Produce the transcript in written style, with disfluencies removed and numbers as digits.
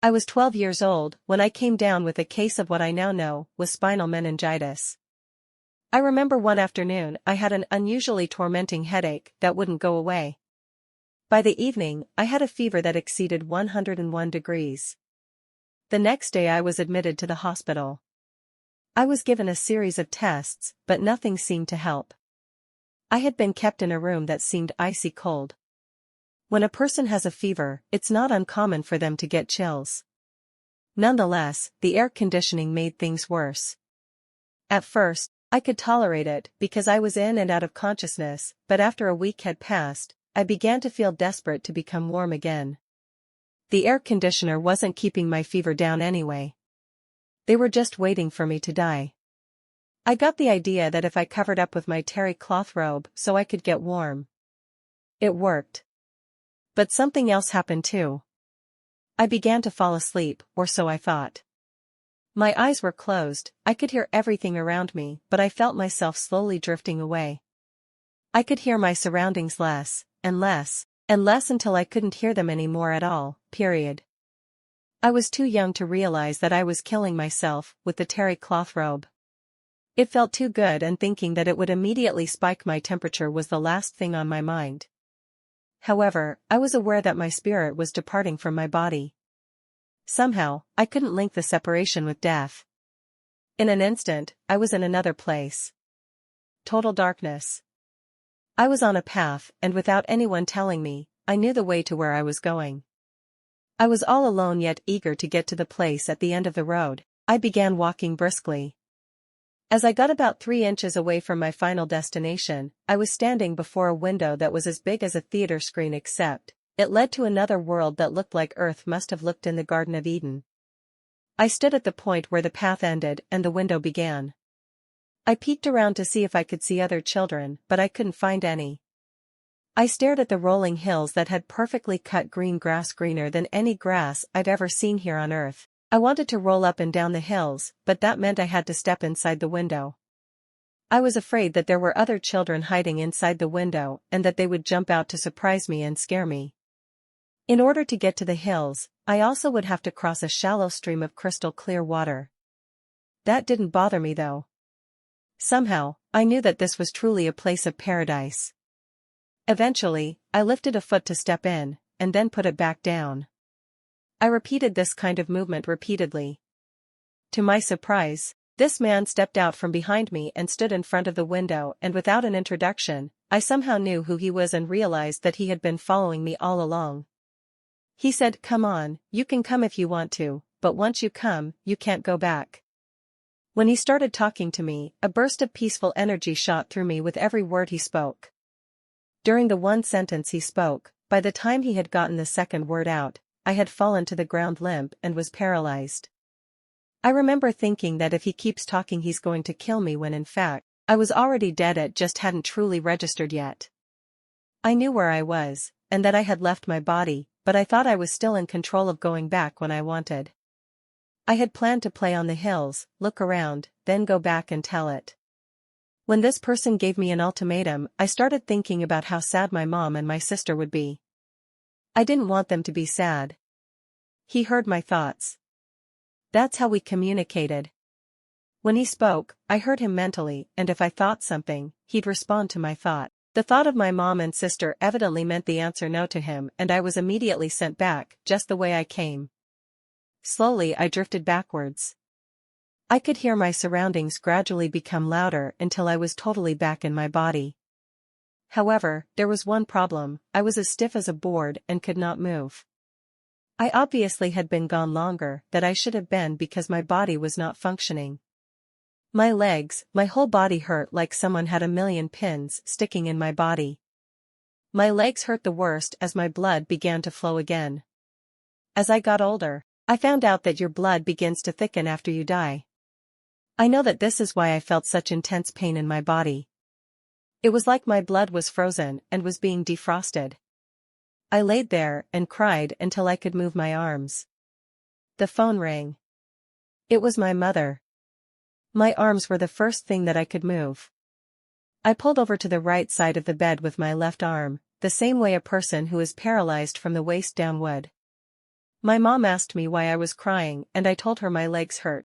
I was 12 years old when I came down with a case of what I now know was spinal meningitis. I remember one afternoon I had an unusually tormenting headache that wouldn't go away. By the evening, I had a fever that exceeded 101 degrees. The next day I was admitted to the hospital. I was given a series of tests, but nothing seemed to help. I had been kept in a room that seemed icy cold. When a person has a fever, it's not uncommon for them to get chills. Nonetheless, the air conditioning made things worse. At first, I could tolerate it because I was in and out of consciousness, but after a week had passed, I began to feel desperate to become warm again. The air conditioner wasn't keeping my fever down anyway. They were just waiting for me to die. I got the idea that if I covered up with my terry cloth robe so I could get warm. It worked. But something else happened too. I began to fall asleep, or so I thought. My eyes were closed, I could hear everything around me, but I felt myself slowly drifting away. I could hear my surroundings less, and less, and less until I couldn't hear them anymore at all, period. I was too young to realize that I was killing myself with the terry cloth robe. It felt too good, and thinking that it would immediately spike my temperature was the last thing on my mind. However, I was aware that my spirit was departing from my body. Somehow, I couldn't link the separation with death. In an instant, I was in another place. Total darkness. I was on a path, and without anyone telling me, I knew the way to where I was going. I was all alone yet eager to get to the place at the end of the road. I began walking briskly. As I got about 3 inches away from my final destination, I was standing before a window that was as big as a theater screen, except it led to another world that looked like Earth must have looked in the Garden of Eden. I stood at the point where the path ended and the window began. I peeked around to see if I could see other children, but I couldn't find any. I stared at the rolling hills that had perfectly cut green grass, greener than any grass I'd ever seen here on Earth. I wanted to roll up and down the hills, but that meant I had to step inside the window. I was afraid that there were other children hiding inside the window and that they would jump out to surprise me and scare me. In order to get to the hills, I also would have to cross a shallow stream of crystal clear water. That didn't bother me though. Somehow, I knew that this was truly a place of paradise. Eventually, I lifted a foot to step in, and then put it back down. I repeated this kind of movement repeatedly. To my surprise, this man stepped out from behind me and stood in front of the window, and without an introduction, I somehow knew who he was and realized that he had been following me all along. He said, "Come on, you can come if you want to, but once you come, you can't go back." When he started talking to me, a burst of peaceful energy shot through me with every word he spoke. During the one sentence he spoke, by the time he had gotten the second word out, I had fallen to the ground limp and was paralyzed. I remember thinking that if he keeps talking he's going to kill me, when in fact, I was already dead. It just hadn't truly registered yet. I knew where I was, and that I had left my body, but I thought I was still in control of going back when I wanted. I had planned to play on the hills, look around, then go back and tell it. When this person gave me an ultimatum, I started thinking about how sad my mom and my sister would be. I didn't want them to be sad. He heard my thoughts. That's how we communicated. When he spoke, I heard him mentally, and if I thought something, he'd respond to my thought. The thought of my mom and sister evidently meant the answer no to him, and I was immediately sent back, just the way I came. Slowly I drifted backwards. I could hear my surroundings gradually become louder until I was totally back in my body. However, there was one problem: I was as stiff as a board and could not move. I obviously had been gone longer than I should have been because my body was not functioning. My legs, my whole body hurt like someone had a million pins sticking in my body. My legs hurt the worst as my blood began to flow again. As I got older, I found out that your blood begins to thicken after you die. I know that this is why I felt such intense pain in my body. It was like my blood was frozen and was being defrosted. I laid there and cried until I could move my arms. The phone rang. It was my mother. My arms were the first thing that I could move. I pulled over to the right side of the bed with my left arm, the same way a person who is paralyzed from the waist down would. My mom asked me why I was crying and I told her my legs hurt.